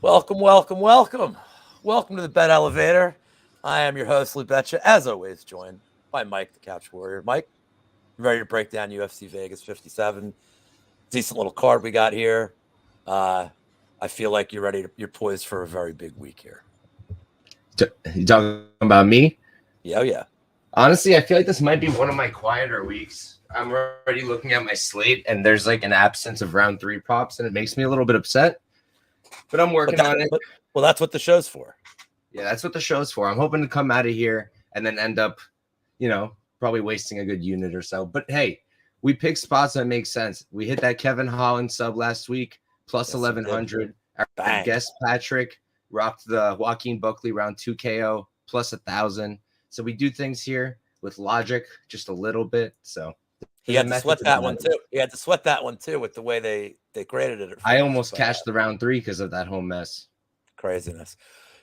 Welcome, welcome, welcome. Welcome to the Bet Elevator. I am your host, Lou Betcha, as always, joined by Mike, the Couch Warrior. Mike, ready to break down UFC Vegas 57. Decent little card we got here. I feel like you're poised for a very big week here. You talking about me? Yeah, yeah. Honestly, I feel like this might be one of my quieter weeks. I'm already looking at my slate, and there's like an absence of round 3 props, and it makes me a little bit upset. But I'm working on it. Well, that's what the show's for. Yeah, that's what the show's for. I'm hoping to come out of here and then end up, probably wasting a good unit or so. But hey, we picked spots that make sense. We hit that Kevin Holland sub last week, plus Yes, 1,100. Our guest Patrick rocked the Joaquin Buckley round 2 KO, plus 1,000. So we do things here with logic, just a little bit. So he had to sweat that one too. He had to sweat that one too with the way they graded it. I almost cashed the round 3 because of that whole mess. Craziness.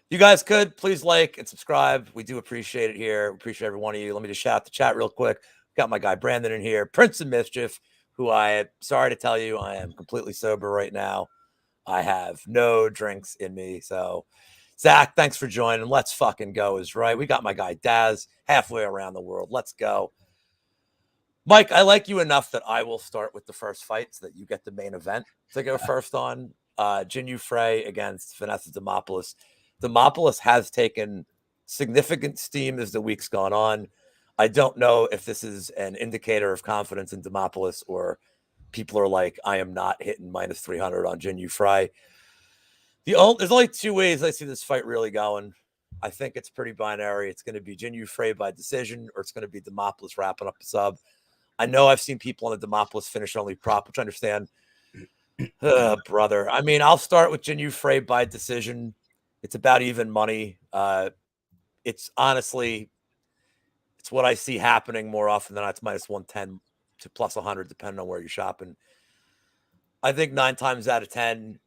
You guys could please like and subscribe. We do appreciate it here. We appreciate every one of you. Let me just shout out the chat real quick. Got my guy Brandon in here, Prince of Mischief, who sorry to tell you, I am completely sober right now. I have no drinks in me. So Zach, thanks for joining. Let's fucking go is right. We got my guy Daz halfway around the world. Let's go. Mike, I like you enough that I will start with the first fight so that you get the main event to go first on. Jinyu Frey against Vanessa Demopoulos. Demopoulos has taken significant steam as the week's gone on. I don't know if this is an indicator of confidence in Demopoulos or people are like, I am not hitting minus 300 on Jinyu Frey. There's only two ways I see this fight really going. I think it's pretty binary. It's going to be Jinyu Frey by decision, or it's going to be Demopoulos wrapping up the sub. I know I've seen people on the Demopoulos finish only prop, which I understand. Brother. I mean, I'll start with Jinyu Frey by decision. It's about even money. It's honestly, it's what I see happening more often than not. It's minus 110 to plus 100, depending on where you're shopping. I think 9 times out of 10,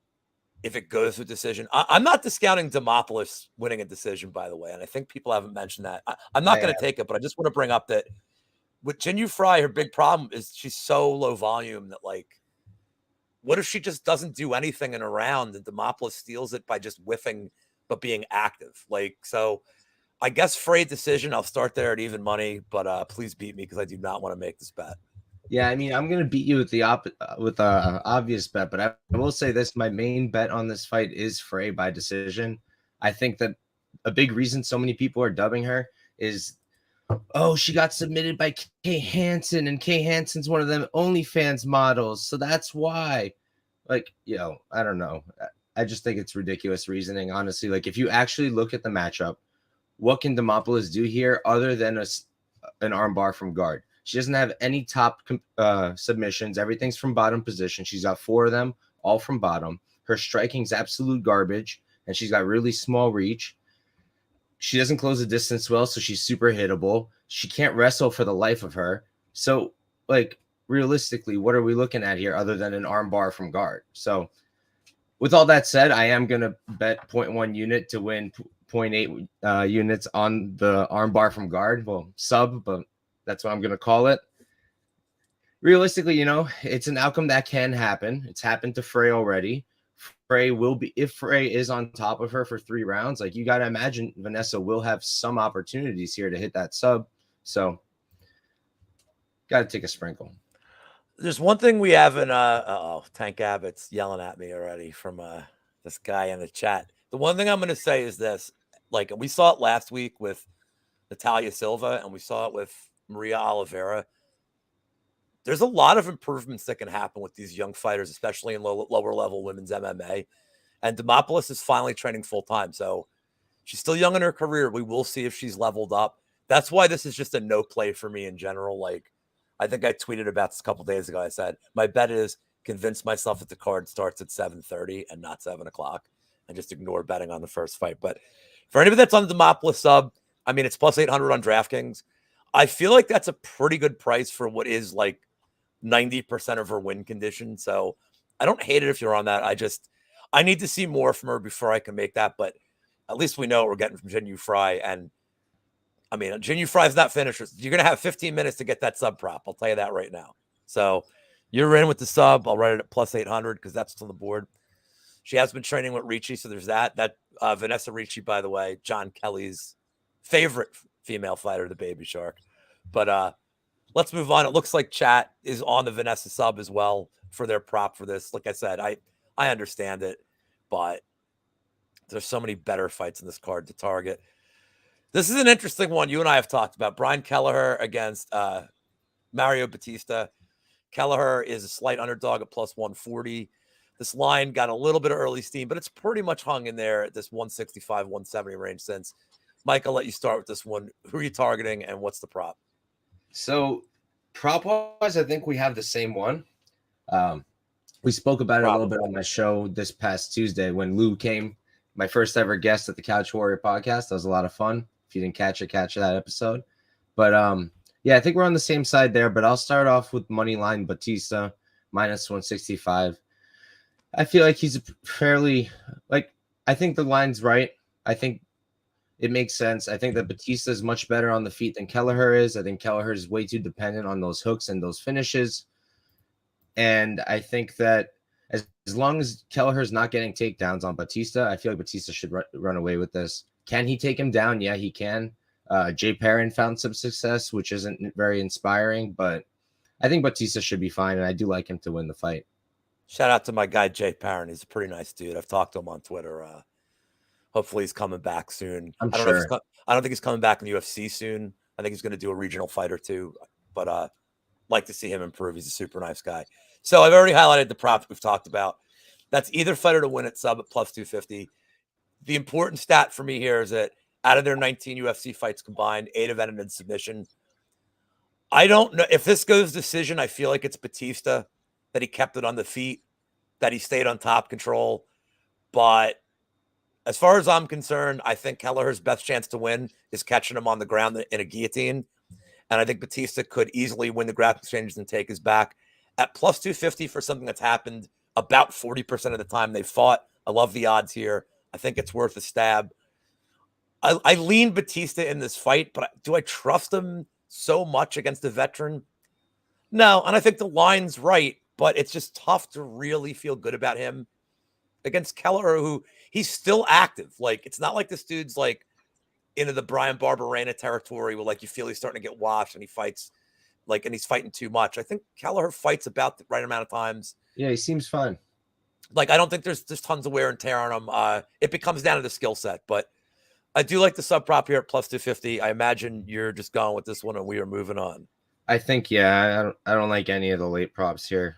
if it goes to decision, I'm not discounting Demopoulos winning a decision, by the way. And I think people haven't mentioned that. I'm not going to take it, but I just want to bring up that with Jinyu Frey, her big problem is she's so low volume that, like, what if she just doesn't do anything in a round and Demopoulos steals it by just whiffing but being active? Like, so I guess Frey decision, I'll start there at even money, but please beat me because I do not want to make this bet. Yeah, I mean, I'm going to beat you with the obvious bet, but I will say this. My main bet on this fight is Frey by decision. I think that a big reason so many people are dubbing her is, oh, she got submitted by Kay Hansen, and Kay Hansen's one of them OnlyFans models, so that's why. Like, I don't know. I just think it's ridiculous reasoning, honestly. Like, if you actually look at the matchup, what can Demopoulos do here other than an armbar from guard? She doesn't have any top submissions. Everything's from bottom position. She's got 4 of them, all from bottom. Her striking's absolute garbage, and she's got really small reach. She doesn't close the distance well, so she's super hittable. She can't wrestle for the life of her. So, like, realistically, what are we looking at here other than an armbar from guard? So, with all that said, I am going to bet 0.1 unit to win 0.8 units on the armbar from guard. Well, sub, but that's what I'm going to call it. Realistically, it's an outcome that can happen. It's happened to Frey already. Frey will be, if Frey is on top of her for 3 rounds, like, you got to imagine Vanessa will have some opportunities here to hit that sub. So, got to take a sprinkle. There's one thing we haven't. Tank Abbott's yelling at me already from this guy in the chat. The one thing I'm going to say is this: like, we saw it last week with Natalia Silva, and we saw it with Maria Oliveira. There's a lot of improvements that can happen with these young fighters, especially in lower level women's MMA. And Demopoulos is finally training full time, so she's still young in her career. We will see if she's leveled up. That's why this is just a no play for me in general. Like, I think I tweeted about this a couple days ago. I said, my bet is convince myself that the card starts at 7:30 and not 7 o'clock and just ignore betting on the first fight. But for anybody that's on the Demopoulos sub, I mean, it's plus 800 on DraftKings. I feel like that's a pretty good price for what is like 90% of her win condition. So I don't hate it if you're on that. I need to see more from her before I can make that. But at least we know what we're getting from Jinyu Frey. And I mean, Jinyu Frey's not finished. You're going to have 15 minutes to get that sub prop. I'll tell you that right now. So you're in with the sub. I'll write it at plus 800 because that's what's on the board. She has been training with Ricci, so there's that. Vanessa Ricci, by the way, John Kelly's favorite female fighter, the Baby Shark. But let's move on. It looks like chat is on the Vanessa sub as well for their prop for this. Like I said, I understand it, but there's so many better fights in this card to target. This is an interesting one you and I have talked about. Brian Kelleher against Mario Batista. Kelleher is a slight underdog at plus 140. This line got a little bit of early steam, but it's pretty much hung in there at this 165, 170 range since. Mike, I'll let you start with this one. Who are you targeting and what's the prop? So prop-wise, I think we have the same one. We spoke about it a little bit on my show this past Tuesday when Lou came, my first ever guest at the Couch Warrior podcast. That was a lot of fun. If you didn't catch that episode. But yeah, I think we're on the same side there, but I'll start off with moneyline Batista, minus 165. I feel like he's fairly, I think the line's right. I think it makes sense. I think that Batista is much better on the feet than Kelleher is. I think Kelleher is way too dependent on those hooks and those finishes. And I think that as long as Kelleher is not getting takedowns on Batista, I feel like Batista should run away with this. Can he take him down? Yeah, he can. Jay Perrin found some success, which isn't very inspiring, but I think Batista should be fine, and I do like him to win the fight. Shout out to my guy, Jay Perrin. He's a pretty nice dude. I've talked to him on Twitter. Hopefully he's coming back soon. I don't think he's coming back in the UFC soon. I think he's going to do a regional fight or two, but like to see him improve. He's a super nice guy. So I've already highlighted the props we've talked about. That's either fighter to win at sub at plus 250. The important stat for me here is that out of their 19 UFC fights combined, 8 have ended in submission. I don't know if this goes decision. I feel like it's Batista, that he kept it on the feet, that he stayed on top control. But as far as I'm concerned, I think Kelleher's best chance to win is catching him on the ground in a guillotine. And I think Batista could easily win the grappling exchanges and take his back. At plus 250 for something that's happened about 40% of the time they fought. I love the odds here. I think it's worth a stab. I lean Batista in this fight, but do I trust him so much against a veteran? No, and I think the line's right, but it's just tough to really feel good about him against Kelleher, who he's still active. Like, it's not like this dude's like into the Brian Barberena territory where like you feel he's starting to get washed and he fights and he's fighting too much. I think Kelleher fights about the right amount of times. Yeah, he seems fine. Like, I don't think there's tons of wear and tear on him. It becomes down to the skill set, but I do like the sub prop here at plus 250. I imagine you're just going with this one and we are moving on. I think, yeah, I don't like any of the late props here.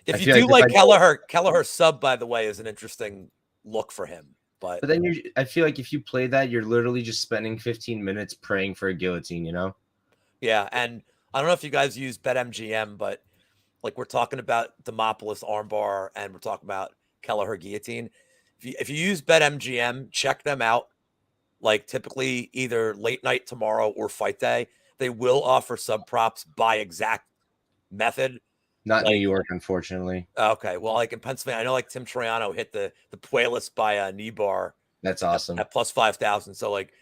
If you do like Kelleher sub, by the way, is an interesting look for him. But then I feel like if you play that, you're literally just spending 15 minutes praying for a guillotine, you know? Yeah, and I don't know if you guys use BetMGM, but like we're talking about Demopoulos armbar and we're talking about Kelleher guillotine. If you use BetMGM, check them out. Like typically either late night tomorrow or fight day, they will offer sub props by exact method. Not New York, unfortunately. Okay, well, like in Pennsylvania, I know like Tim Troiano hit the Puelas by knee bar. That's awesome. At plus 5,000. So like,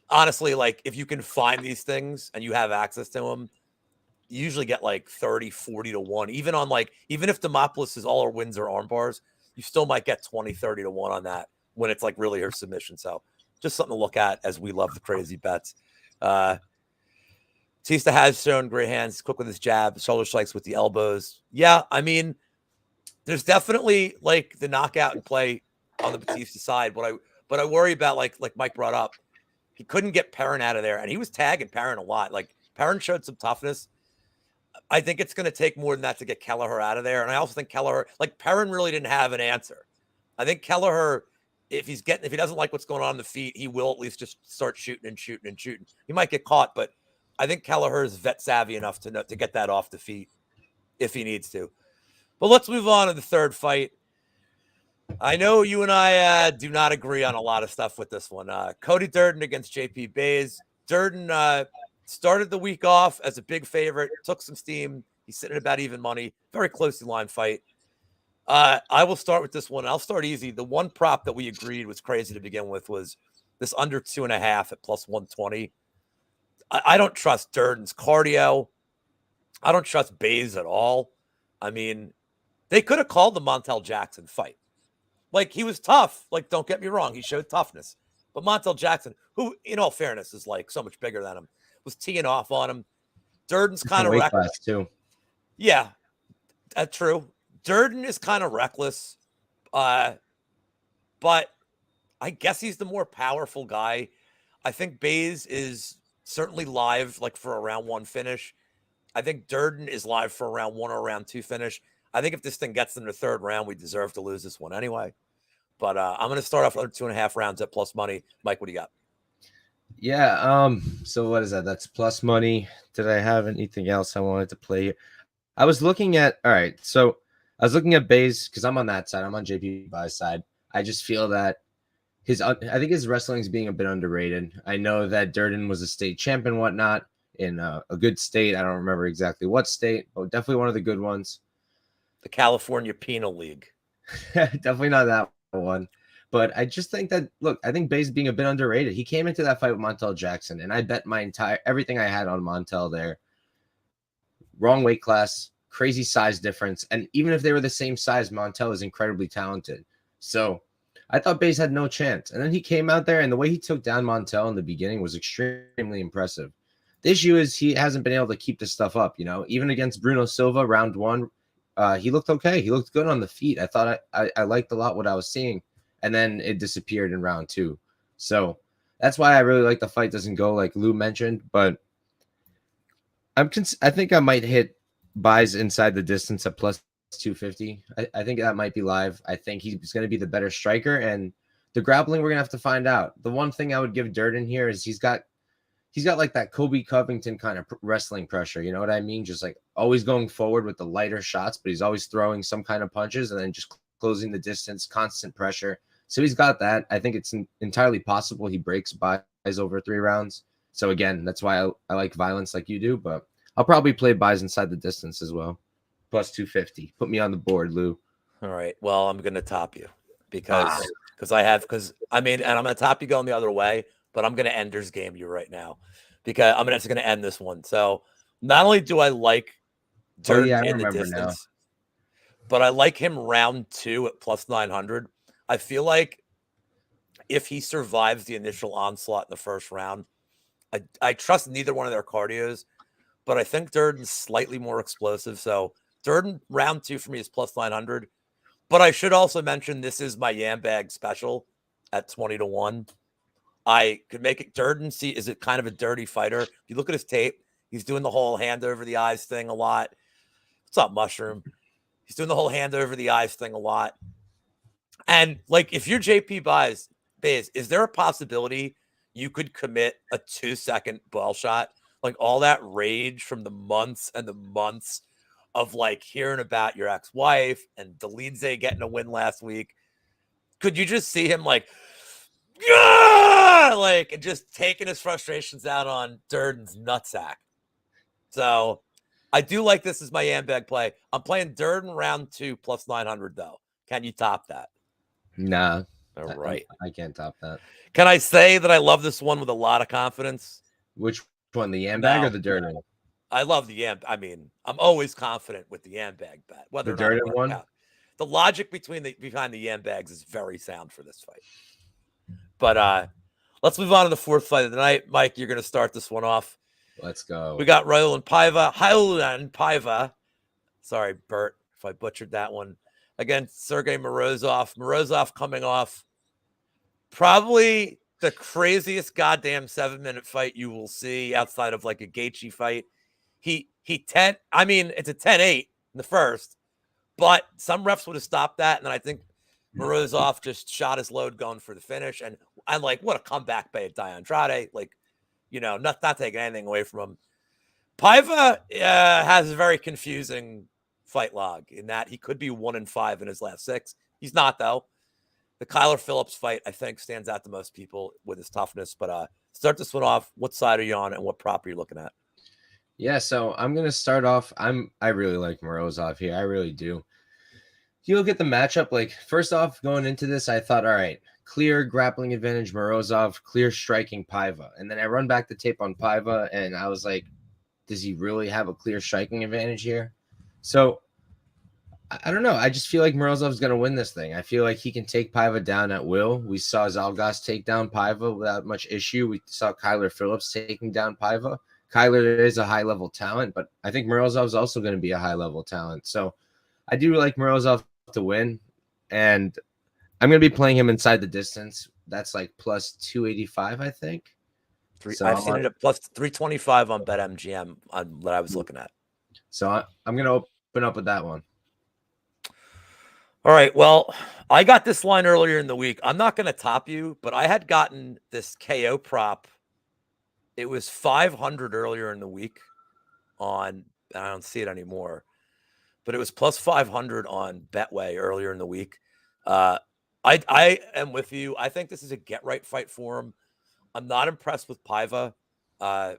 honestly, like if you can find these things and you have access to them, you usually get like 30, 40 to 1. Even if Demopoulos' all her wins are arm bars, you still might get 20, 30 to 1 on that when it's like really her submission. So just something to look at as we love the crazy bets. Batista has shown great hands, quick with his jab, shoulder strikes with the elbows. Yeah, I mean, there's definitely like the knockout in play on the Batista side. But I worry about like Mike brought up, he couldn't get Perrin out of there, and he was tagging Perrin a lot. Like Perrin showed some toughness. I think it's going to take more than that to get Kelleher out of there. And I also think Kelleher, like Perrin really didn't have an answer. I think Kelleher, if he doesn't like what's going on the feet, he will at least just start shooting. He might get caught, but I think Kelleher is vet savvy enough to get that off the feet if he needs to. But let's move on to the third fight. I know you and I do not agree on a lot of stuff with this one. Cody Durden against JP Bays. Durden started the week off as a big favorite, took some steam. He's sitting at about even money. Very closely lined fight. I will start with this one. I'll start easy. The one prop that we agreed was crazy to begin with was this under 2.5 at plus 120. I don't trust Durden's cardio. I don't trust Bays at all. I mean, they could have called the Montel Jackson fight. Like, he was tough. Like, don't get me wrong, he showed toughness. But Montel Jackson, who, in all fairness, is like so much bigger than him, was teeing off on him. Durden's kind of weight class too. Yeah, that's true. Durden is kind of reckless, but I guess he's the more powerful guy. I think Bays is certainly live, like for a round 1 finish. I think Durden is live for a round 1 or round 2 finish. I think if this thing gets in the 3rd round, we deserve to lose this one anyway. But I'm going to start off with 2.5 rounds at plus money. Mike, what do you got? Yeah. So what is that? That's plus money. Did I have anything else I wanted to play? I was looking at. All right. So I was looking at Bays because I'm on that side. I'm on JP Buy's side. I just feel that I think his wrestling is being a bit underrated. I know that Durden was a state champ and whatnot in a good state. I don't remember exactly what state, but definitely one of the good ones. The California Penal League. Definitely not that one. But I just think that, look, I think Bays being a bit underrated. He came into that fight with Montel Jackson, and I bet everything I had on Montel there. Wrong weight class, crazy size difference. And even if they were the same size, Montel is incredibly talented. So I thought Bays had no chance. And then he came out there, and the way he took down Montel in the beginning was extremely impressive. The issue is he hasn't been able to keep this stuff up, even against Bruno Silva, round 1. He looked okay. He looked good on the feet. I thought I liked a lot what I was seeing. And then it disappeared in round 2. So that's why I really like the fight doesn't go like Lou mentioned. But I think I might hit buys inside the distance at plus 250. I think that might be live. I think he's going to be the better striker. And the grappling, we're going to have to find out. The one thing I would give Durden here is he's got like that Kobe Covington kind of wrestling pressure. You know what I mean? Just like always going forward with the lighter shots, but he's always throwing some kind of punches and then just closing the distance, constant pressure. So he's got that. I think it's entirely possible he breaks buys over 3 rounds. So again, that's why I like violence like you do, but I'll probably play buys inside the distance as well. Plus 250. Put me on the board, Lou. All right. Well, I'm going to top you because and I'm going to top you going the other way, but I'm going to Ender's game you right now because I'm just going to end this one. So not only do I like Durden in the distance, but I like him round 2 at plus 900. I feel like if he survives the initial onslaught in the first round, I trust neither one of their cardios, but I think Durden's slightly more explosive. So Durden round 2 for me is plus 900. But I should also mention this is my Yam Bag special at 20-1. I could make it Durden. See, is it kind of a dirty fighter? If you look at his tape, he's doing the whole hand over the eyes thing a lot. What's up, Mushroom? He's doing the whole hand over the eyes thing a lot. And like, if you're JP Bays, is there a possibility you could commit a 2-second ball shot? Like all that rage from the months and the months of like hearing about your ex-wife and Delidze getting a win last week. Could you just see him like and just taking his frustrations out on Durden's nutsack? So I do like this as my Yam Bag play. I'm playing Durden round 2 plus 900 though. Can you top that? Nah. All right. I can't top that. Can I say that I love this one with a lot of confidence? Which one, the Yam Bag or the Durden? I love the Yam. I mean, I'm always confident with the Yam Bag bet. Whether the or not Durden one? Out. The logic behind the Yam Bags is very sound for this fight. But let's move on to the 4th fight of the night. Mike, you're going to start this one off. Let's go. We got Ryan Paiva. Sorry, Bert, if I butchered that one. Against Sergey Morozov. Morozov coming off probably the craziest goddamn 7-minute fight you will see outside of like a Gaethje fight. It's a 10-8 in the first, but some refs would have stopped that. And then I think Morozov just shot his load going for the finish. And I'm like, what a comeback by Andrade. Like, not taking anything away from him. Paiva has a very confusing fight log in that he could be 1-5 in his last 6. He's not, though. The Kyler Phillips fight, I think, stands out to most people with his toughness. But start this one off. What side are you on and what prop are you looking at? Yeah, so I'm going to start off. I really like Morozov here. I really do. You look at the matchup, like, first off, going into this, I thought, all right, clear grappling advantage, Morozov, clear striking Paiva. And then I run back the tape on Paiva, and I was like, does he really have a clear striking advantage here? So I don't know. I just feel like Morozov's going to win this thing. I feel like he can take Paiva down at will. We saw Zalgas take down Paiva without much issue. We saw Kyler Phillips taking down Paiva. Kyler is a high-level talent, but I think Morozov's also going to be a high-level talent. So I do like Morozov to win, and I'm going to be playing him inside the distance. That's like plus 285, I think. I've seen it at plus 325 on BetMGM on what I was looking at. So I'm going to open up with that one. All right. Well, I got this line earlier in the week. I'm not going to top you, but I had gotten this KO prop. It was 500 earlier in the week on, I don't see it anymore, but it was plus 500 on Betway earlier in the week. I am with you. I think this is a get right fight for him. I'm not impressed with Paiva. I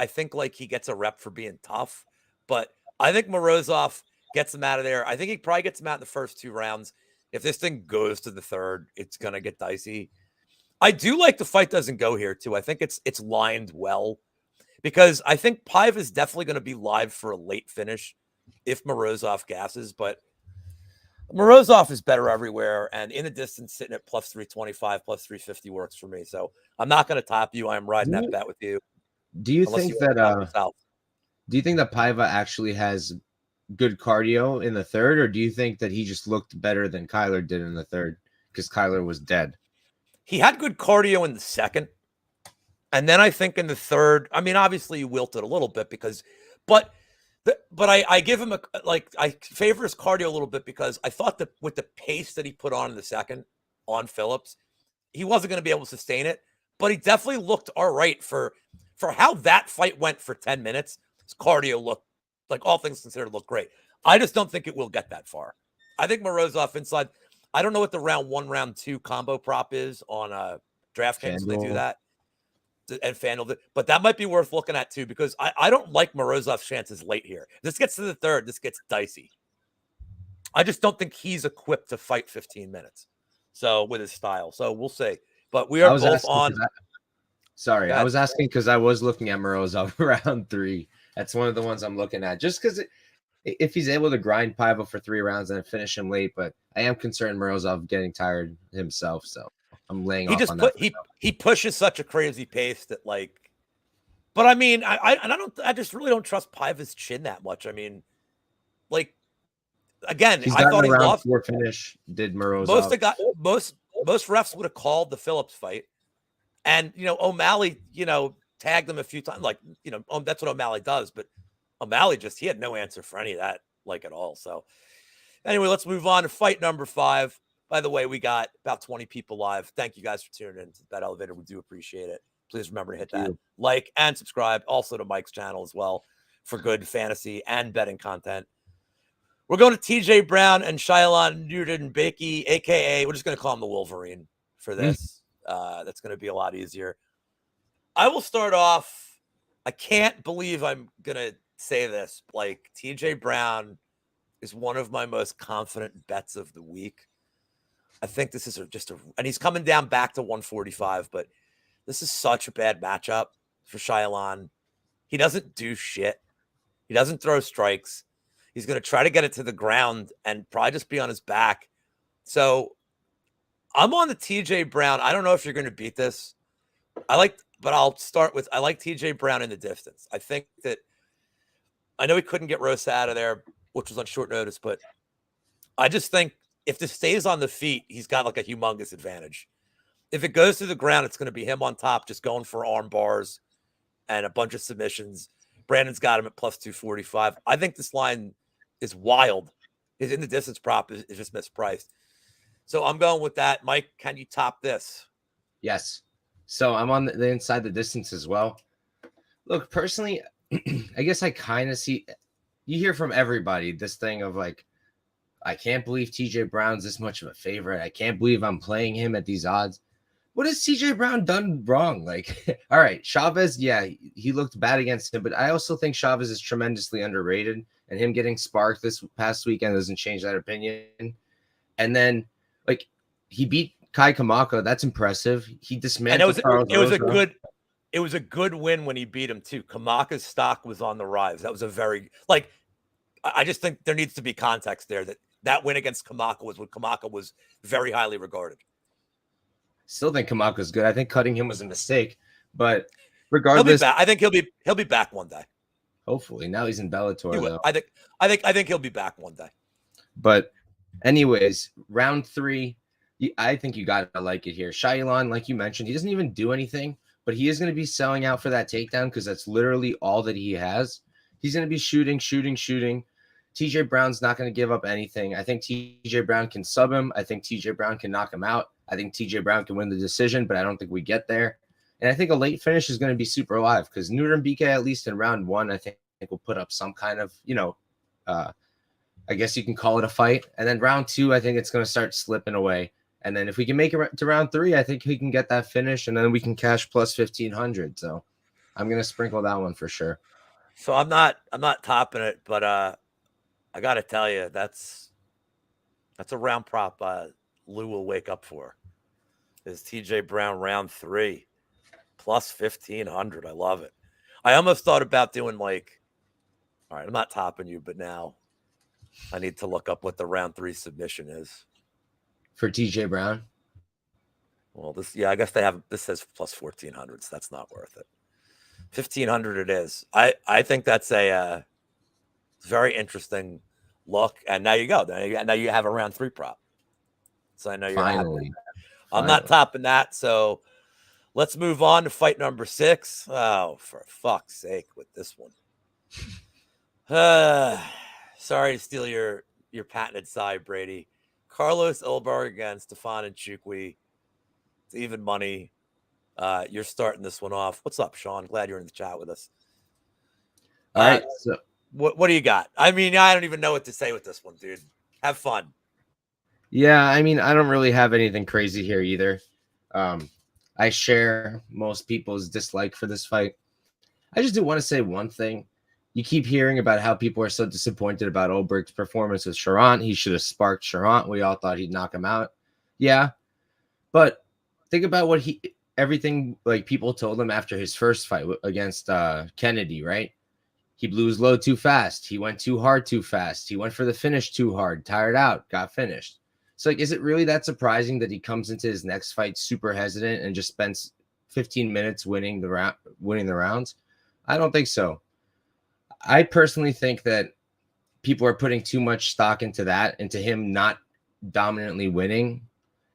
think like he gets a rep for being tough, but I think Morozov gets him out of there. I think he probably gets him out in the first 2 rounds. If this thing goes to the third, it's going to get dicey. I do like the fight doesn't go here too. I think it's lined well because I think Paiva is definitely going to be live for a late finish if Morozov gasses, but Morozov is better everywhere, and in the distance, sitting at plus 325, plus 350 works for me. So I'm not going to top you. I am riding that bet with you. Do you think that Paiva actually has good cardio in the third, or do you think that he just looked better than Kyler did in the third because Kyler was dead? He had good cardio in the second, and then I think in the third, I mean, obviously you wilted a little bit but I give him I favor his cardio a little bit because I thought that with the pace that he put on in the second on Phillips, he wasn't going to be able to sustain it, but he definitely looked all right for how that fight went for 10 minutes. His cardio looked, like all things considered, looked great. I just don't think it will get that far. I think Morozov inside. I don't know what the round 1, round 2 combo prop is on DraftKings. They do that. And FanDuel, but that might be worth looking at too, because I don't like Morozov's chances late here. This gets to the third, this gets dicey. I just don't think he's equipped to fight 15 minutes. So with his style. So we'll see. But we are both on. I was asking because I was looking at Morozov round 3. That's one of the ones I'm looking at. Just because if he's able to grind Paiva for 3 rounds and finish him late, but I am concerned Morozov getting tired himself. So I'm laying off on that. He pushes such a crazy pace that but I mean, I just really don't trust Paiva's chin that much. I mean, again, he's I thought he lost 4 finish. Did Morozov? Most refs would have called the Phillips fight, and O'Malley, tagged him a few times. That's what O'Malley does, but O'Malley he had no answer for any of that, at all. So anyway, let's move on to fight number 5. By the way, we got about 20 people live. Thank you guys for tuning in to Bet Elevator. We do appreciate it. Please remember to hit that like and subscribe. Also to Mike's channel as well for good fantasy and betting content. We're going to TJ Brown and Shailan Nuruddinbeki, a.k.a. we're just going to call him the Wolverine for this. That's going to be a lot easier. I will start off. I can't believe I'm going to say this. TJ Brown is one of my most confident bets of the week. I think this is and he's coming down back to 145, but this is such a bad matchup for Shailan. He doesn't do shit. He doesn't throw strikes. He's going to try to get it to the ground and probably just be on his back. So I'm on the TJ Brown. I don't know if you're going to beat this. But I'll start with, I like TJ Brown in the distance. I think that, I know he couldn't get Rosa out of there, which was on short notice, but I just think if this stays on the feet, he's got a humongous advantage. If it goes to the ground, it's going to be him on top, just going for arm bars and a bunch of submissions. Brandon's got him at plus 245. I think this line is wild. His in the distance prop is just mispriced. So I'm going with that. Mike, can you top this? Yes. So I'm on the inside the distance as well. Look, personally, I guess I kind of see, you hear from everybody this thing of I can't believe TJ Brown's this much of a favorite. I can't believe I'm playing him at these odds. What has TJ Brown done wrong? All right, Chavez, yeah, he looked bad against him, but I also think Chavez is tremendously underrated, and him getting sparked this past weekend doesn't change that opinion. And then, he beat Kai Kamaka. That's impressive. He dismantled it was a good win when he beat him too. Kamaka's stock was on the rise. That was a very I just think there needs to be context there that win against Kamaka was when Kamaka was very highly regarded. Still think Kamaka's good. I think cutting him was a mistake, but He'll be regardless, back. I think he'll be back one day. hopefully. Now he's in Bellator, though. I think he'll be back one day. But anyways, round 3, I think you got to like it here. Shailan, like you mentioned, he doesn't even do anything, but he is going to be selling out for that takedown because that's literally all that he has. He's going to be shooting. TJ Brown's not going to give up anything. I think TJ Brown can sub him. I think TJ Brown can knock him out. I think TJ Brown can win the decision, but I don't think we get there. And I think a late finish is going to be super live because Nuremberg, at least in round 1, I think will put up some kind of, I guess you can call it a fight. And then round 2, I think it's going to start slipping away. And then if we can make it to round 3, I think he can get that finish, and then we can cash plus 1,500. So I'm going to sprinkle that one for sure. So I'm not topping it, but I got to tell you, that's a round prop Lou will wake up for. Is TJ Brown round 3 plus 1,500. I love it. I almost thought about doing all right, I'm not topping you, but now I need to look up what the round 3 submission is. For TJ Brown? Well, I guess this says plus 1,400, so that's not worth it. 1,500 it is. I think that's a very interesting look. And now you go. Now you have a round 3 prop. So I know you're Finally. I'm not topping that. So let's move on to fight number 6. Oh, for fuck's sake with this one. Sorry to steal your patented side, Brady. Carlos Ulberg against Stefan Nchukwi. It's even money. You're starting this one off. What's up, Sean? Glad you're in the chat with us. All right. So what do you got? I mean, I don't even know what to say with this one, dude. Have fun. Yeah, I mean, I don't really have anything crazy here either. I share most people's dislike for this fight. I just do want to say one thing. You keep hearing about how people are so disappointed about Ulberg's performance with Charant. He should have sparked Charant. We all thought he'd knock him out. Yeah, but think about everything like people told him after his first fight against Kennedy, right? He blew his load too fast. He went too hard too fast. He went for the finish too hard, tired out, got finished. So, is it really that surprising that he comes into his next fight super hesitant and just spends 15 minutes winning the rounds? I don't think so. I personally think that people are putting too much stock into him not dominantly winning.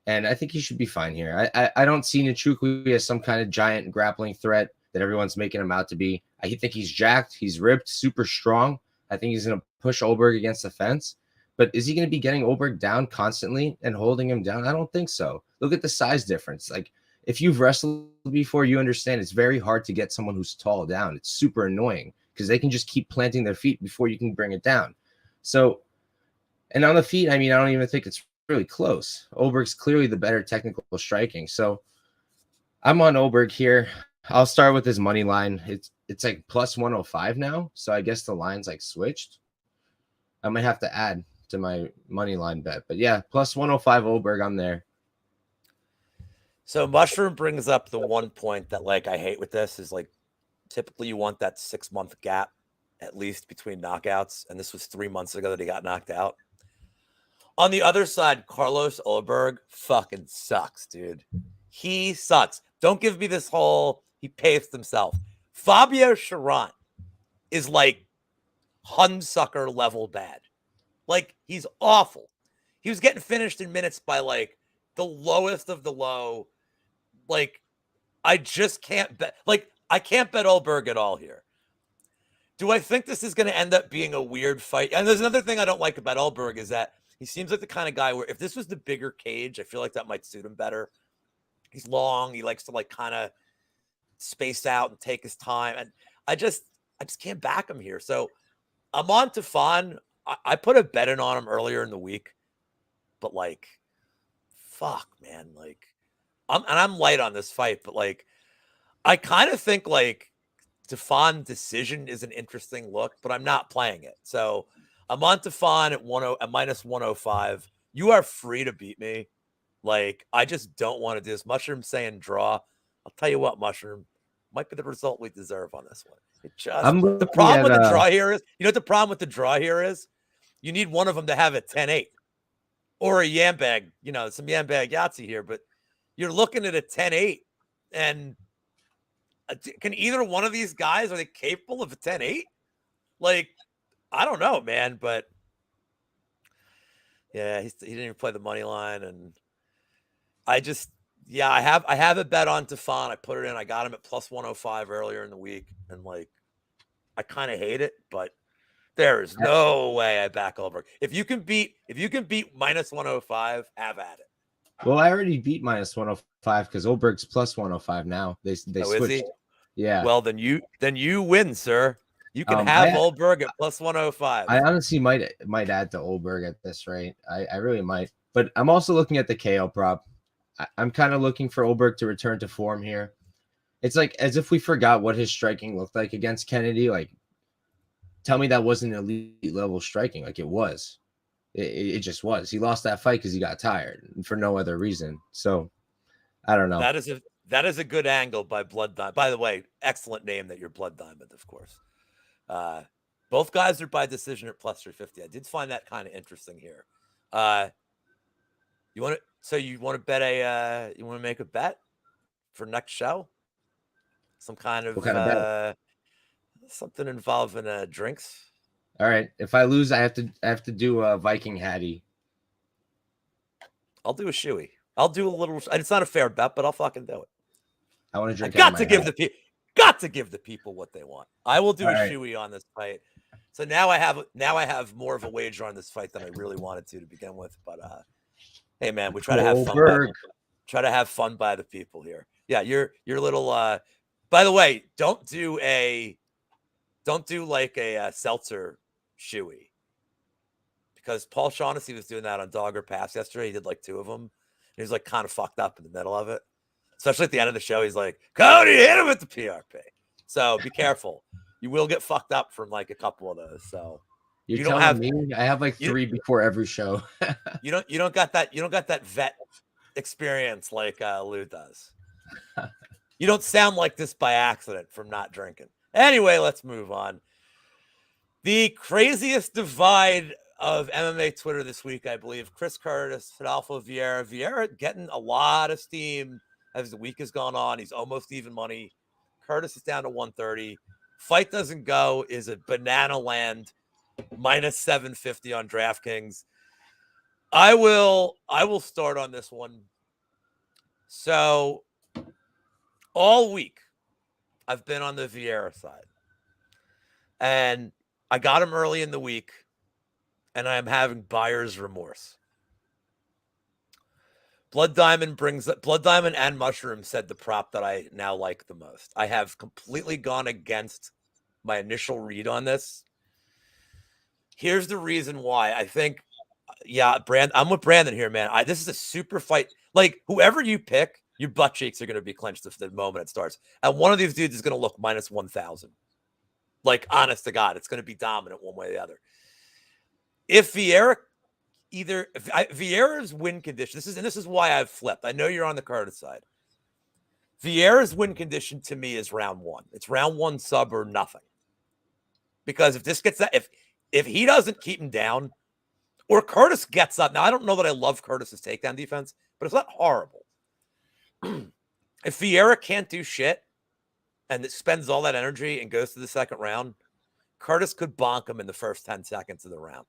And I think he should be fine here. I don't see Nchukwi as some kind of giant grappling threat that everyone's making him out to be. I think he's jacked. He's ripped, super strong. I think he's going to push Ulberg against the fence. But is he going to be getting Ulberg down constantly and holding him down? I don't think so. Look at the size difference. Like, if you've wrestled before, you understand it's very hard to get someone who's tall down. It's super annoying because they can just keep planting their feet before you can bring it down. So, and on the feet, I mean, I don't even think it's really close. Ulberg's clearly the better technical striking. So I'm on Ulberg here. I'll start with his money line. It's like plus 105 now. So I guess the line's like switched. I might have to add to my money line bet. But yeah, plus 105 Ulberg, I'm there. So Mushroom brings up the one point that I hate with this is typically you want that 6-month gap at least between knockouts. And this was 3 months ago that he got knocked out. On the other side, Carlos Ulberg fucking sucks, dude. He sucks. Don't give me this whole he paced himself. Fabio Charant is Hunsucker level bad. He's awful. He was getting finished in minutes by the lowest of the low. I just can't bet. I can't bet Ulberg at all here. Do I think this is going to end up being a weird fight? And there's another thing I don't like about Ulberg is that he seems like the kind of guy where if this was the bigger cage, I feel like that might suit him better. He's long. He likes to kind of space out and take his time. And I just can't back him here. So I'm on Tefan. I put a bet in on him earlier in the week, but fuck, man. I'm light on this fight, but I kind of think Tefan decision is an interesting look, but I'm not playing it. So I'm on Tefan at minus 105. You are free to beat me. I just don't want to do this. Mushroom saying draw. I'll tell you what, Mushroom might be the result we deserve on this one. The problem with the draw here is, you know what the problem with the draw here is? You need one of them to have it 10-8 or a Yambag, you know, some Yambag Yahtzee here, but you're looking at a 10-8 and can either one of these guys, are they capable of a 10-8? Like, I don't know, man, but yeah, he didn't even play the money line. And I have a bet on Tefon. I put it in. I got him at plus 105 earlier in the week. And like, I kind of hate it, but there is no way I back Oldberg. If you can beat minus 105, have at it. Well, I already beat minus 105 because Oldberg's plus 105 now. They switched. Yeah. Well, then you win, sir. You can have Oldberg at plus 105. I honestly might add to Oldberg at this rate. I really might. But I'm also looking at the KO prop. I'm kind of looking for Oldberg to return to form here. It's like as if we forgot what his striking looked like against Kennedy. Like, tell me that wasn't elite level striking. Like it was. It just was. He lost that fight because he got tired for no other reason. So I don't know. That is a good angle by Blood Diamond. By the way, excellent name that you're Blood Diamond, of course. Both guys are by decision at plus 350. I did find that kind of interesting here. You want to bet you want to make a bet for next show? Some kind of bet? Something involving drinks. All right. If I lose, I have to do a Viking Hattie. I'll do a shoey. I'll do a little. It's not a fair bet, but I'll fucking do it. I want to drink. Got to give the people what they want. I will do a shoey on this fight. So now I have more of a wager on this fight than I really wanted to begin with. But hey, man, we try to have fun. Try to have fun by the people here. Yeah, your little. By the way, don't do like a seltzer shoey, because Paul Shaughnessy was doing that on Dogger Pass yesterday. He did like 2 of them. He was like kind of fucked up in the middle of it, especially at the end of the show. He's like, Cody, hit him at the PRP. So be careful. You will get fucked up from like a couple of those. So you don't have me. I have like 3 before every show. you don't got that vet experience like Lou does. You don't sound like this by accident from not drinking. Anyway, let's move on. The craziest divide of MMA Twitter this week, I believe. Chris Curtis, Rodolfo Vieira. Vieira getting a lot of steam as the week has gone on. He's almost even money. Curtis is down to 130. Fight doesn't go is a banana land minus 750 on DraftKings. I will start on this one. So all week I've been on the Vieira side, and I got him early in the week, and I am having buyer's remorse. Blood Diamond and Mushroom said the prop that I now like the most. I have completely gone against my initial read on this. Here's the reason why. I think, I'm with Brandon here, man. This is a super fight. Like, whoever you pick, your butt cheeks are going to be clenched the moment it starts. And one of these dudes is going to look minus 1,000. Like, honest to God, it's going to be dominant one way or the other. If Vieira's win condition, this is why I've flipped. I know you're on the Curtis side. Vieira's win condition to me is round 1. It's round 1 sub or nothing. Because if this gets that, if he doesn't keep him down, or Curtis gets up. Now, I don't know that I love Curtis's takedown defense, but it's not horrible. If Vieira can't do shit and it spends all that energy and goes to the second round, Curtis could bonk him in the first 10 seconds of the round.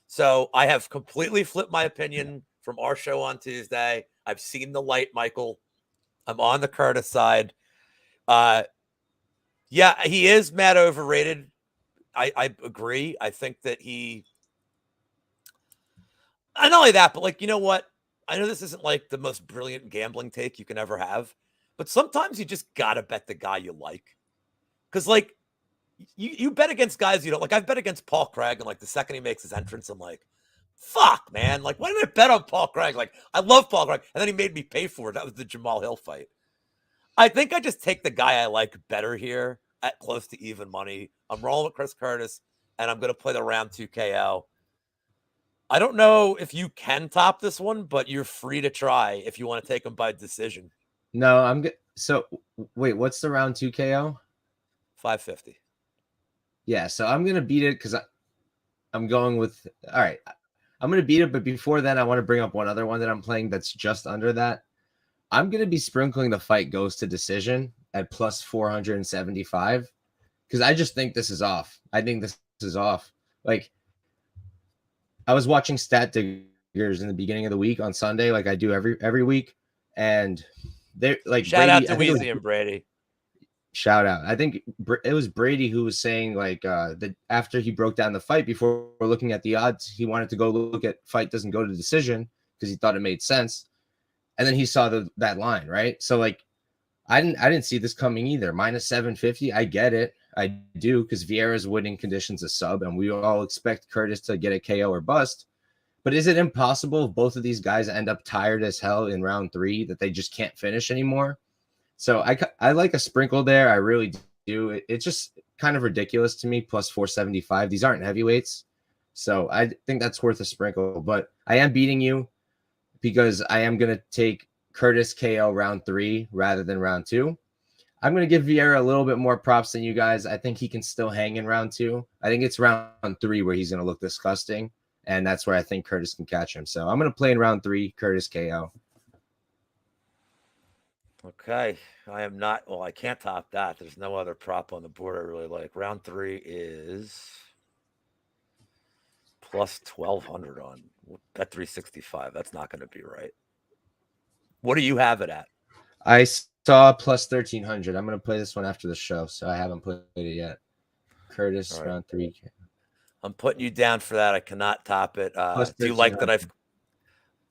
So I have completely flipped my opinion from our show on Tuesday. I've seen the light, Michael. I'm on the Curtis side. Yeah, he is mad overrated. I agree. I think that not only that, but like, you know what? I know this isn't like the most brilliant gambling take you can ever have, but sometimes you just got to bet the guy you like. Because like, you bet against guys you don't like. I've bet against Paul Craig, and like the second he makes his entrance, I'm like, fuck, man. Like, why did I bet on Paul Craig? Like, I love Paul Craig. And then he made me pay for it. That was the Jamal Hill fight. I think I just take the guy I like better here at close to even money. I'm rolling with Chris Curtis, and I'm going to play the round 2 KO. I don't know if you can top this one, but you're free to try if you want to take him by decision. No, I'm good. So wait, what's the round 2 KO? 550. Yeah, so I'm gonna beat it because I'm going with all right. I'm gonna beat it, but before then, I want to bring up one other one that I'm playing that's just under that. I'm gonna be sprinkling the fight goes to decision at plus 475 because I just think this is off. I think this is off. Like I was watching Stat Diggers in the beginning of the week on Sunday, like I do every week, and they like Shout out Brady. to I think it was Weezy and Brady. shout out. I think it was Brady who was saying like that after he broke down the fight before looking at the odds, he wanted to go look at fight doesn't go to decision because he thought it made sense, and then he saw that line, right? So like I didn't see this coming either. Minus 750, I get it. I do because Vieira's winning conditions a sub, and we all expect Curtis to get a KO or bust. But is it impossible if both of these guys end up tired as hell in round 3 that they just can't finish anymore? So I like a sprinkle there. I really do. It's just kind of ridiculous to me. Plus 475. These aren't heavyweights, so I think that's worth a sprinkle. But I am beating you because I am gonna take Curtis KO round 3 rather than round 2. I'm gonna give Vieira a little bit more props than you guys. I think he can still hang in round 2. I think it's round 3 where he's gonna look disgusting, and that's where I think Curtis can catch him. So I'm gonna play in round 3, Curtis KO. Okay. I am not. Well, I can't top that. There's no other prop on the board I really like. Round 3 is plus 1,200 on bet 365. That's not going to be right. What do you have it at? I saw plus 1,300. I'm gonna play this one after the show, so I haven't played it yet. Curtis Right. round 3. I'm putting you down for that. I cannot top it. Do you like that 1,300.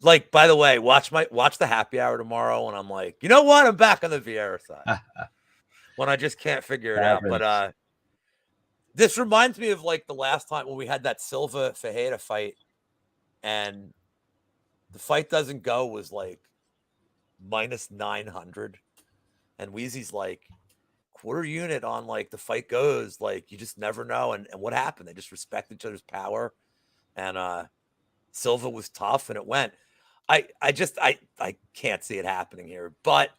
like, by the way, watch the happy hour tomorrow when I'm like, you know what? I'm back on the Vieira side. When I just can't figure it out. But this reminds me of like the last time when we had that Silva Fajeda fight and the fight doesn't go was like minus 900. And Wheezy's like, quarter unit on like the fight goes. Like, you just never know. And what happened? They just respect each other's power. And Silva was tough and it went. I can't see it happening here. But,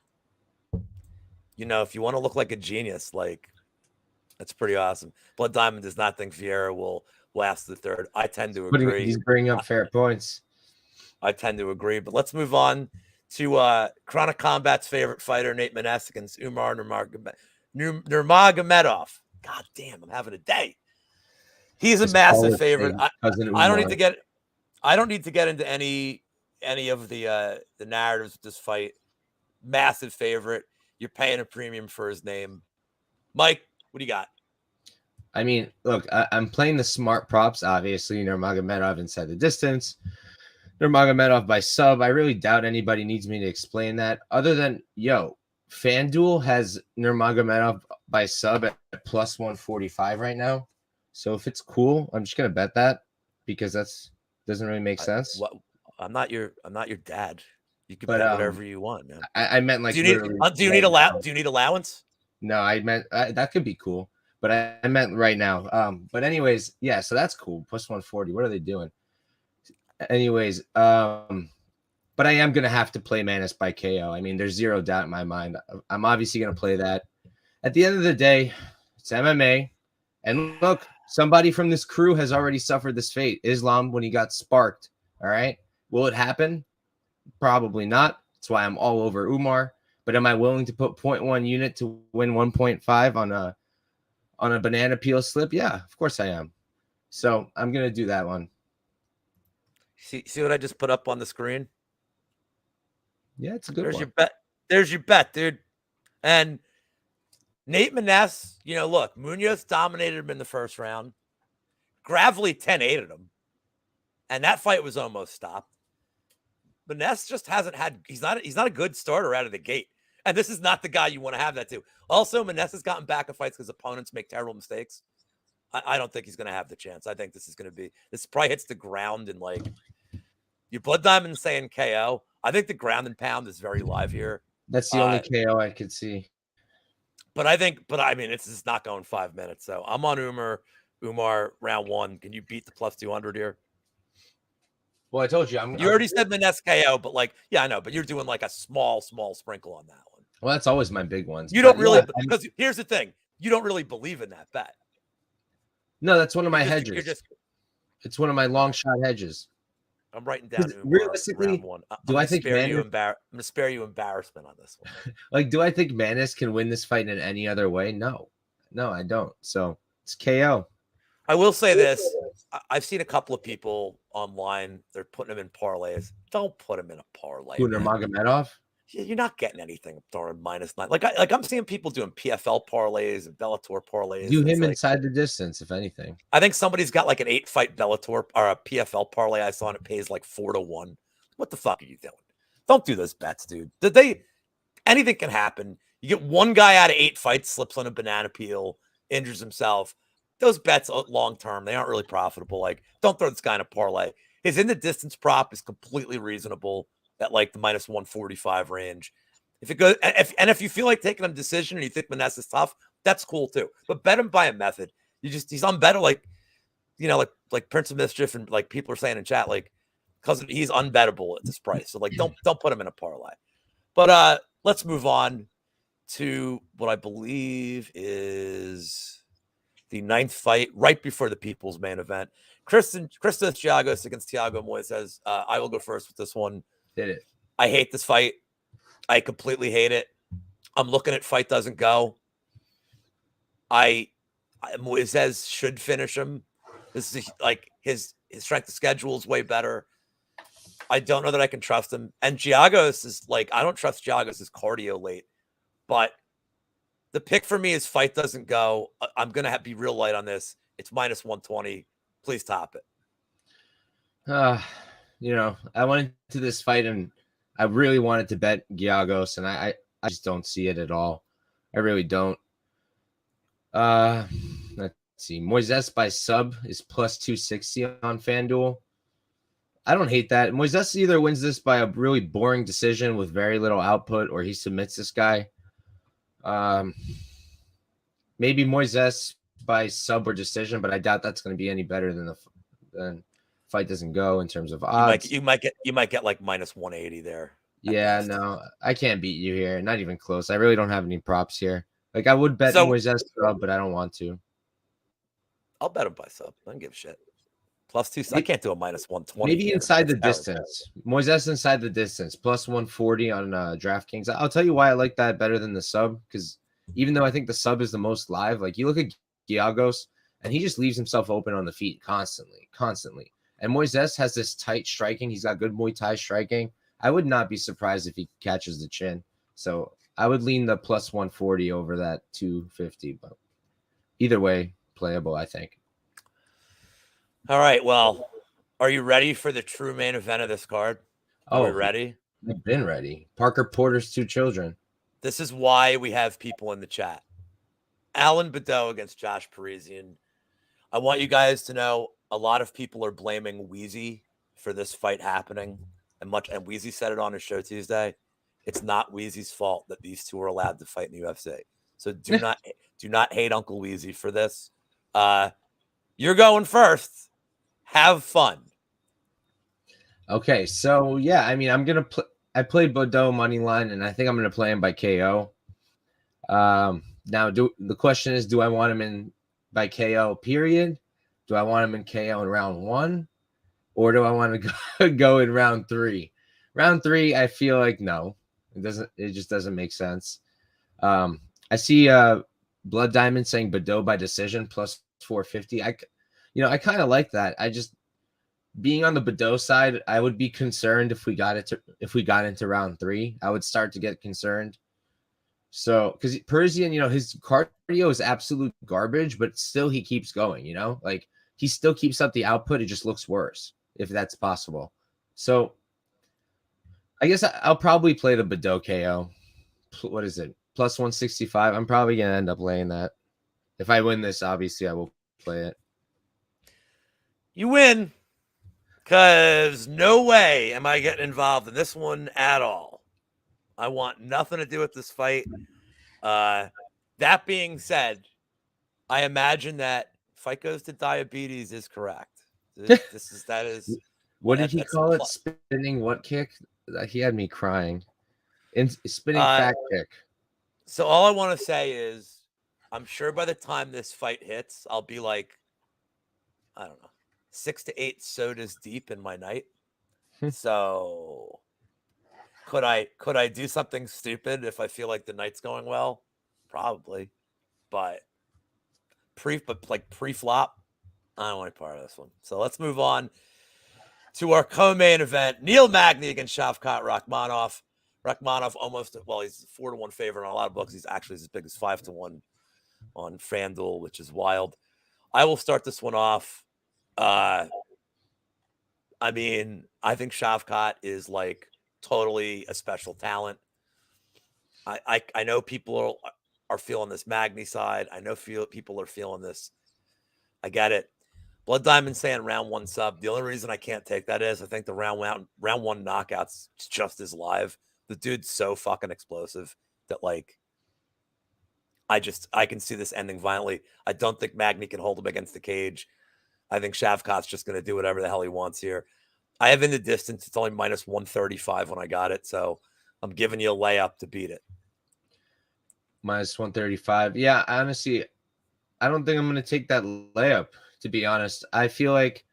you know, if you want to look like a genius, like, that's pretty awesome. Blood Diamond does not think Vieira will last the third. I tend to agree. He's bringing up fair points. I tend to agree. But let's move on to Chronic Combat's favorite fighter, Nate Maness, against Umar Nurmagomedov. God damn, I'm having a day. He's a massive favorite. I don't need to get. I don't need to get into any of the narratives of this fight. Massive favorite. You're paying a premium for his name. Mike, what do you got? I mean, look, I'm playing the smart props, obviously. Nurmagomedov inside the distance. Nurmagomedov by sub. I really doubt anybody needs me to explain that. Other than, FanDuel has Nurmagomedov by sub at plus 145 right now. So if it's cool, I'm just going to bet that because that's doesn't really make sense. I'm not your dad. You can bet whatever you want, man. I meant like do you need allowance? No, I meant that could be cool, but I meant right now. But anyways, yeah, so that's cool. Plus 140. What are they doing? Anyways, but I am gonna have to play Maness by KO. I mean, there's zero doubt in my mind. I'm obviously gonna play that. At the end of the day, it's MMA. And look, somebody from this crew has already suffered this fate. Islam when he got sparked. All right. Will it happen? Probably not. That's why I'm all over Umar. But am I willing to put 0.1 unit to win 1.5 on a banana peel slip? Yeah, of course I am. So I'm gonna do that one. See what I just put up on the screen? Yeah, it's a good There's one. your bet. There's your bet, dude. And Nate Maness, look, Munoz dominated him in the first round. Gravely 10-8'd him. And that fight was almost stopped. Maness just hasn't had he's not a good starter out of the gate. And this is not the guy you want to have that to. Also, Maness has gotten back in fights because opponents make terrible mistakes. I don't think he's going to have the chance. I think this probably hits the ground and like your Blood Diamond saying KO. I think the ground and pound is very live here. That's the only KO I could see. But I mean, it's just not going 5 minutes. So I'm on Umar round 1. Can you beat the plus 200 here? Well, I told you. You already said Maness KO, but I know. But you're doing like a small sprinkle on that one. Well, that's always my big ones. You don't really, because here's the thing. You don't really believe in that bet. No, that's one of my You're hedges. just. It's one of my long shot hedges. I'm writing down Realistically, round one. I'm do I think I'm gonna spare you embarrassment on this one. like, do I think Manis can win this fight in any other way? No, I don't. So it's KO. I will say this. I've seen a couple of people online. They're putting him in parlays. Don't put him in a parlay. Gunnar Magomedov. You're not getting anything throwing -9. Like I'm seeing people doing PFL parlays and Bellator parlays. Do him like, inside the distance, if anything. I think somebody's got like an 8-fight Bellator or a PFL parlay I saw, and it pays like 4-1. What the fuck are you doing? Don't do those bets, dude. Anything can happen. You get one guy out of 8 fights, slips on a banana peel, injures himself. Those bets long term, they aren't really profitable. Like, don't throw this guy in a parlay. His in the distance prop is completely reasonable at like the -145 range. If it goes, if you feel like taking a decision and you think Manessa's tough, that's cool too. But bet him by a method. He's unbettable, like Prince of Mischief and like people are saying in chat, like, because he's unbettable at this price. So like, don't put him in a parlay. But let's move on to what I believe is the 9th fight right before the people's main event. Christos Giagos against Thiago Moises. I will go first with this one. Did it. I hate this fight. I completely hate it. I'm looking at fight doesn't go. Moises should finish him. This is like his strength of schedule is way better. I don't know that I can trust him. And Giagos is like, I don't trust Giagos' cardio late. But the pick for me is fight doesn't go. I'm going to be real light on this. It's -120. Please top it. I went into this fight and I really wanted to bet Giagos, and I just don't see it at all. I really don't. Let's see. Moises by sub is +260 on FanDuel. I don't hate that. Moises either wins this by a really boring decision with very little output, or he submits this guy. Maybe Moises by sub or decision, but I doubt that's going to be any better than fight doesn't go in terms of odds. You might get like -180 there. Yeah, no, I can't beat you here. Not even close. I really don't have any props here. Like, I would bet Moises sub, but I don't want to. I'll bet him by sub. I don't give a shit. +2. I can't do a -120. Maybe inside the distance. Moises inside the distance. +140 on DraftKings. I'll tell you why I like that better than the sub, because even though I think the sub is the most live, like, you look at Giagos and he just leaves himself open on the feet constantly. And Moises has this tight striking. He's got good Muay Thai striking. I would not be surprised if he catches the chin. So I would lean the +140 over that 250. But either way, playable, I think. All right. Well, are you ready for the true main event of this card? Are we ready? I've been ready. Parker Porter's 2 children. This is why we have people in the chat. Alan Badeau against Josh Parisian. I want you guys to know a lot of people are blaming Wheezy for this fight happening. And Wheezy said it on his show Tuesday. It's not Wheezy's fault that these two are allowed to fight in the UFC. So do not hate Uncle Wheezy for this. You're going first. Have fun. Okay, so yeah, I mean, I played Badeau money line, and I think I'm gonna play him by KO. Now, the question is, do I want him in by KO? Period. Do I want him in KO in round 1, or do I want to go in round 3? Round 3, I feel like no, it doesn't. It just doesn't make sense. I see Blood Diamond saying Badeau by decision +450. I kind of like that. I just, being on the Badeau side, I would be concerned if we got into round 3. I would start to get concerned. So, because Parisian, his cardio is absolute garbage, but still he keeps going. Like, he still keeps up the output. It just looks worse, if that's possible. So, I guess I'll probably play the Badeau KO. What is it? +165. I'm probably gonna end up laying that. If I win this, obviously I will play it. You win, because no way am I getting involved in this one at all. I want nothing to do with this fight. That being said, I imagine that fight goes to diabetes is correct. That is. What did he call it? Spinning what kick? He had me crying. Spinning fat kick. So all I want to say is, I'm sure by the time this fight hits, I'll be like I don't know, 6 to 8 sodas deep in my night. So could I do something stupid if I feel like the night's going well? Probably. But pre-flop, I don't want to be part of this one. So let's move on to our co-main event. Neil Magny against Shavkat Rakhmonov. Rakhmonov he's 4-1 favorite on a lot of books. He's actually as big as 5-1 on FanDuel, which is wild. I will start this one off. I think Shavkat is like totally a special talent. I know people are feeling this Magny side. I know people are feeling this. I get it. Blood Diamond saying round 1 sub. The only reason I can't take that is I think the round 1 knockouts just as live. The dude's so fucking explosive that like I can see this ending violently. I don't think Magny can hold him against the cage. I think Shavkat's just going to do whatever the hell he wants here. I have in the distance. It's only minus 135 when I got it, so I'm giving you a layup to beat it. Minus 135. Yeah, honestly, I don't think I'm going to take that layup, to be honest. I feel like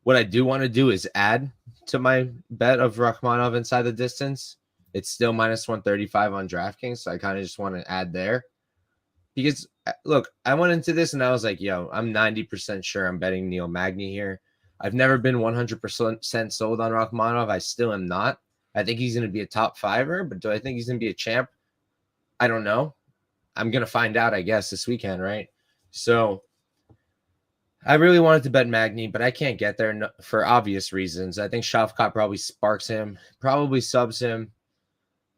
what I do want to do is add to my bet of Rakhmonov inside the distance. It's still minus 135 on DraftKings, so I kind of just want to add there. Because, look, I went into this and I was like, yo, I'm 90% sure I'm betting Neil Magny here. I've never been 100% sold on Rakhmonov. I still am not. I think he's going to be a top fiver, but do I think he's going to be a champ? I don't know. I'm going to find out, I guess, this weekend, right? So I really wanted to bet Magny, but I can't get there for obvious reasons. I think Shavkat probably sparks him, probably subs him.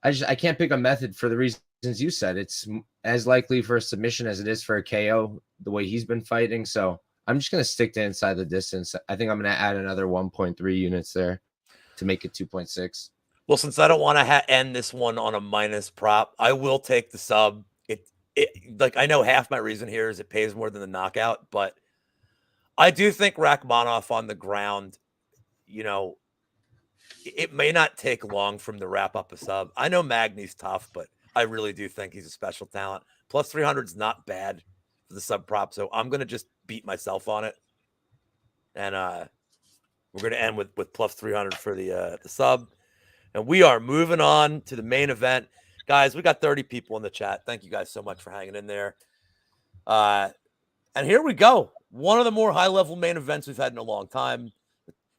I can't pick a method for the reasons you said. It's as likely for a submission as it is for a KO, the way he's been fighting. So I'm just going to stick to inside the distance. I think I'm going to add another 1.3 units there to make it 2.6. Well, since I don't want to end this one on a minus prop, I will take the sub. Like I know half my reason here is it pays more than the knockout, but I do think Rakhmonov on the ground, it may not take long for him to wrap up a sub. I know Magny's tough, but I really do think he's a special talent. Plus 300 is not bad for the sub prop, so I'm going to just beat myself on it. And we're going to end with plus 300 for the sub. And we are moving on to the main event. Guys, we got 30 people in the chat. Thank you guys so much for hanging in there. And here we go. One of the more high-level main events we've had in a long time.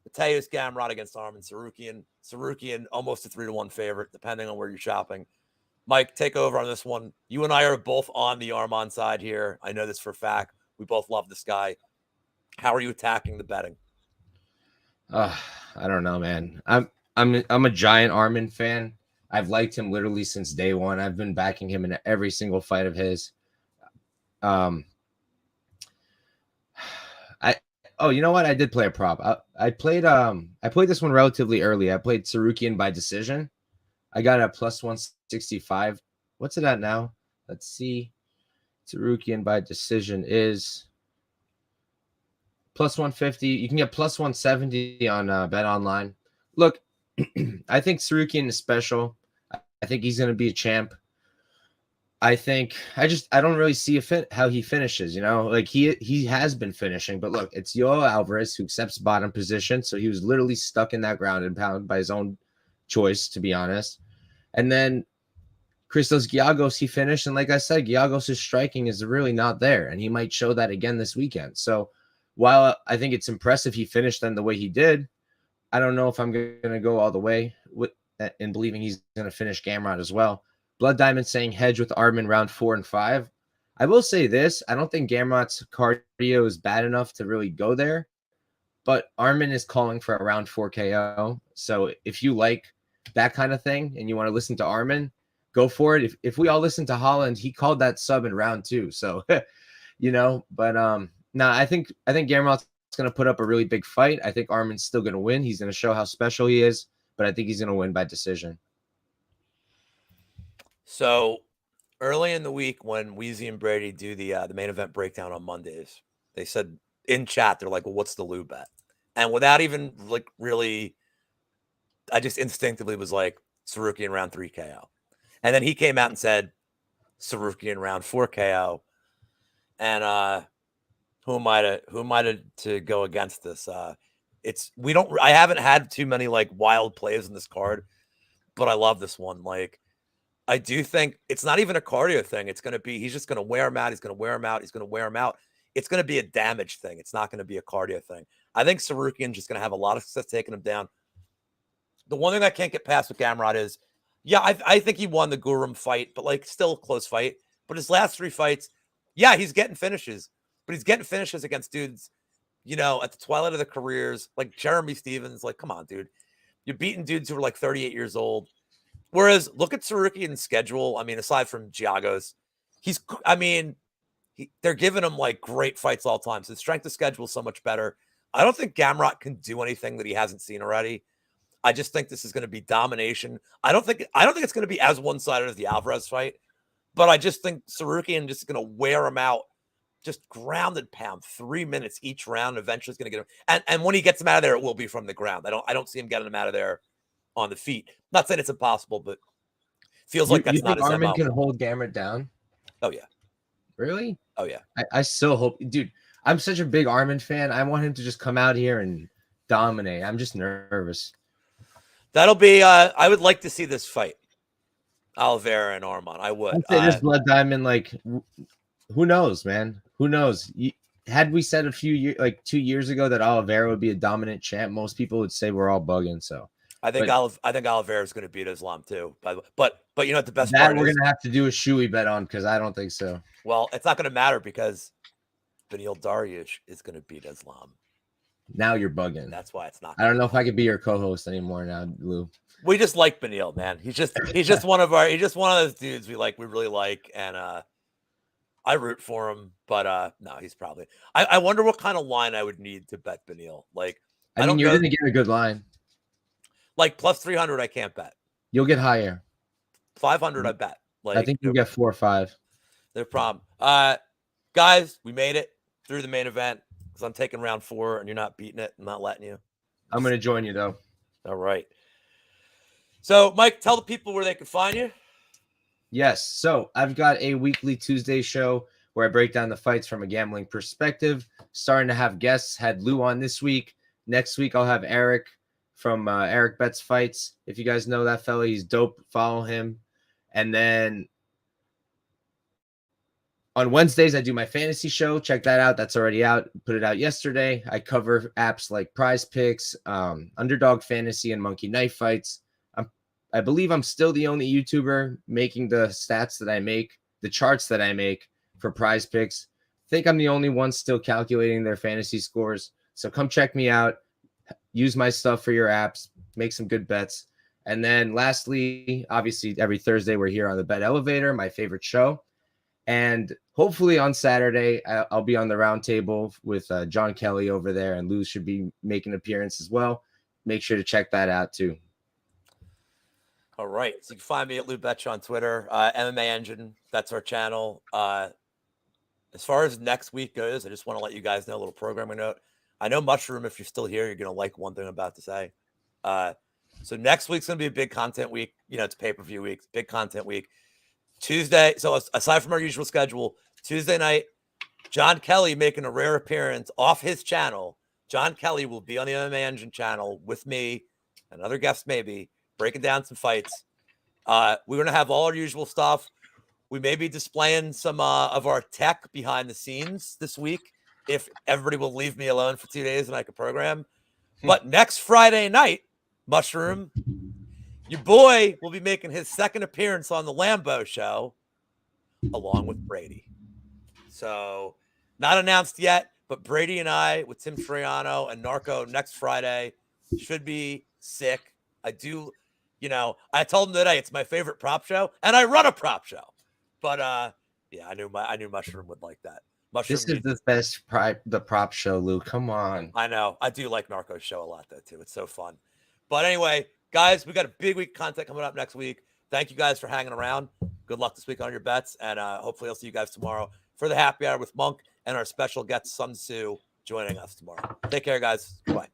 Mateus Gamrot against Arman Tsarukyan. Tsarukyan almost a 3-1 favorite, depending on where you're shopping. Mike, take over on this one. You and I are both on the Arman side here. I know this for a fact. We both love this guy. How are you attacking the betting? I don't know, man. I'm a giant Arman fan. I've liked him literally since day one. I've been backing him in every single fight of his. You know what? I did play a prop. I played this one relatively early. I played Tsarukyan by decision. I got a plus 165. What's it at now? Let's see. Tsarukyan by decision is plus 150. You can get plus 170 on Bet Online. Look, I think Tsarukyan is special. I think he's going to be a champ. I don't really see how he finishes, like he has been finishing, but look, it's Yoel Alvarez who accepts bottom position. So he was literally stuck in that ground and pound by his own choice, to be honest. And then Christos Giagos, he finished. And like I said, Giagos' striking is really not there. And he might show that again this weekend. So while I think it's impressive he finished then the way he did, I don't know if I'm going to go all the way in believing he's going to finish Gamrot as well. Blood Diamond saying hedge with Arman round 4 and 5. I will say this. I don't think Gamrot's cardio is bad enough to really go there. But Arman is calling for a round 4 KO. So if you like that kind of thing and you want to listen to Arman, go for it. If we all listen to Holland, he called that sub in round 2. So, but I think Gamrot's going to put up a really big fight. I think Arman's still going to win. He's going to show how special he is, but I think he's going to win by decision. So early in the week when Weezy and Brady do the main event breakdown on Mondays, they said in chat, they're like, well, what's the Lou bet? And without even like really, I just instinctively was like, Tsarukyan round 3 KO. And then he came out and said Tsarukyan round 4 KO. And Who am I to go against this? I haven't had too many like wild plays in this card, but I love this one. Like, I do think it's not even a cardio thing. It's going to be, he's just going to wear him out. He's going to wear him out. He's going to wear him out. It's going to be a damage thing. It's not going to be a cardio thing. I think Tsarukyan's just going to have a lot of success taking him down. The one thing I can't get past with Gamrot is, yeah, I think he won the Gurum fight, but like still a close fight. But his last 3 fights, yeah, he's getting finishes, but he's getting finishes against dudes, you know, at the twilight of their careers, like Jeremy Stevens. Like, come on, dude. You're beating dudes who are like 38 years old. Whereas look at Tsarukyan's schedule. I mean, aside from Giagos, they're giving him like great fights all the time. So the strength of schedule is so much better. I don't think Gamrot can do anything that he hasn't seen already. I just think this is going to be domination. I don't think it's going to be as one-sided as the Alvarez fight, but I just think Tsarukyan just going to wear him out, just ground and pound, 3 minutes each round. Eventually, is going to get him, and when he gets him out of there, it will be from the ground. I don't see him getting him out of there on the feet. Not saying it's impossible, but feels like that's not his Armin MO. can hold Gamrot down. Oh yeah, really? Oh yeah. I still hope, dude. I'm such a big Armin fan. I want him to just come out here and dominate. I'm just nervous. That'll be. I would like to see this fight, Oliveira and Arman. I would. I'd say this Blood Diamond, like, who knows, man? Who knows? Had we said a few years, like 2 years ago, that Oliveira would be a dominant champ, most people would say we're all bugging. So I think Oliveira is going to beat Islam too. But you know what the best part we're going to have to do a shoey bet on, because I don't think so. Well, it's not going to matter because Beneil Dariush is going to beat Islam. Now you're bugging. That's why it's not. I don't know if I could be your co-host anymore now, Lou. We just like Beneil, man. He's just one of those dudes we really like, and I root for him. But no, he's probably. I wonder what kind of line I would need to bet Beneil. Like, I mean, you're going to get a good line. Like plus 300, I can't bet. You'll get higher. 500, I bet. Like, I think you'll get 4 or 5. No problem. Guys, we made it through the main event. Because I'm taking round 4 and you're not beating it. I'm not letting you. I'm going to join you, though. All right. So, Mike, tell the people where they can find you. Yes. So I've got a weekly Tuesday show where I break down the fights from a gambling perspective. Starting to have guests. Had Lou on this week. Next week, I'll have Eric from Eric Bets Fights. If you guys know that fella, he's dope. Follow him. And then on Wednesdays, I do my fantasy show. Check that out. That's already out. Put it out yesterday. I cover apps like Prize Picks, Underdog Fantasy, and Monkey Knife Fights. I believe I'm still the only YouTuber making the stats that I make, the charts that I make for Prize Picks. I think I'm the only one still calculating their fantasy scores. So come check me out. Use my stuff for your apps. Make some good bets. And then lastly, obviously, every Thursday, we're here on the Bet Elevator, my favorite show. And hopefully on Saturday, I'll be on the round table with John Kelly over there, and Lou should be making an appearance as well. Make sure to check that out too. All right. So you can find me at Lou Betcha on Twitter, MMA Engine. That's our channel. As far as next week goes, I just want to let you guys know a little programming note. I know Mushroom, if you're still here, you're going to like one thing I'm about to say. So next week's going to be a big content week. You know, it's pay-per-view week, big content week. Tuesday, so aside from our usual schedule, Tuesday night, John Kelly making a rare appearance off his channel. John Kelly will be on the MMA Engine channel with me and other guests maybe, breaking down some fights. We're going to have all our usual stuff. We may be displaying some of our tech behind the scenes this week if everybody will leave me alone for 2 days and I can program. But next Friday night, Mushroom, your boy will be making his second appearance on the Lambeau show along with Brady. So not announced yet, but Brady and I with Tim Triano and Narco next Friday should be sick. I do, you know, I told him today it's my favorite prop show and I run a prop show, but yeah, I knew Mushroom would like that. Mushroom, this is the best the prop show, Lou. Come on. I know. I do like Narco's show a lot though too. It's so fun. But anyway, guys, we got a big week of content coming up next week. Thank you guys for hanging around. Good luck this week on your bets. And hopefully I'll see you guys tomorrow for the happy hour with Monk and our special guest, Sun Tzu, joining us tomorrow. Take care, guys. Bye.